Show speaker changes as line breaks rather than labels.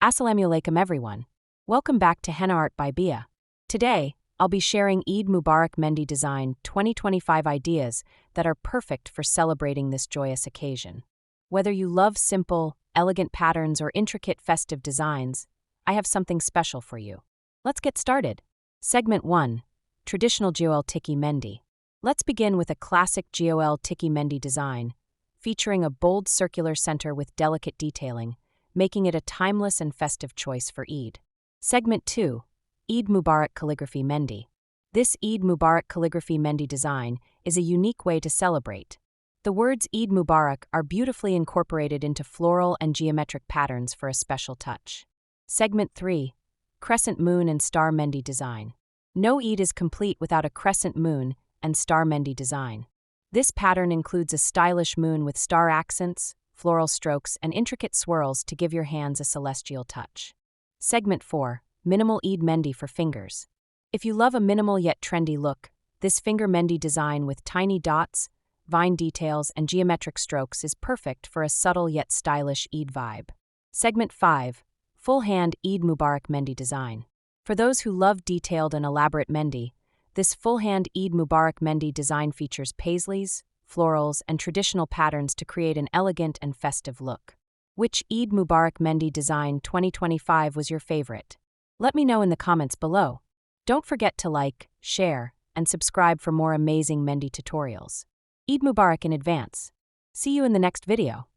Assalamu alaikum everyone. Welcome back to Henna Art by Bia. Today, I'll be sharing Eid Mubarak Mehndi Design 2025 ideas that are perfect for celebrating this joyous occasion. Whether you love simple, elegant patterns or intricate festive designs, I have something special for you. Let's get started. Segment 1. Traditional Gol Tikki Mehndi. Let's begin with a classic Gol Tikki Mehndi design, featuring a bold circular center with delicate detailing, making it a timeless and festive choice for Eid. Segment 2. Eid Mubarak Calligraphy Mehndi. This Eid Mubarak Calligraphy Mehndi design is a unique way to celebrate. The words Eid Mubarak are beautifully incorporated into floral and geometric patterns for a special touch. Segment 3. Crescent Moon and Star Mehndi Design. No Eid is complete without a crescent moon and star Mehndi design. This pattern includes a stylish moon with star accents, floral strokes, and intricate swirls to give your hands a celestial touch. Segment 4. Minimal Eid Mehndi for Fingers. If you love a minimal yet trendy look, this finger Mehndi design with tiny dots, vine details, and geometric strokes is perfect for a subtle yet stylish Eid vibe. Segment 5. Full Hand Eid Mubarak Mehndi Design. For those who love detailed and elaborate Mehndi, this full hand Eid Mubarak Mehndi design features paisleys, florals, and traditional patterns to create an elegant and festive look. Which Eid Mubarak Mehndi Design 2025 was your favorite? Let me know in the comments below. Don't forget to like, share, and subscribe for more amazing Mehndi tutorials. Eid Mubarak in advance. See you in the next video.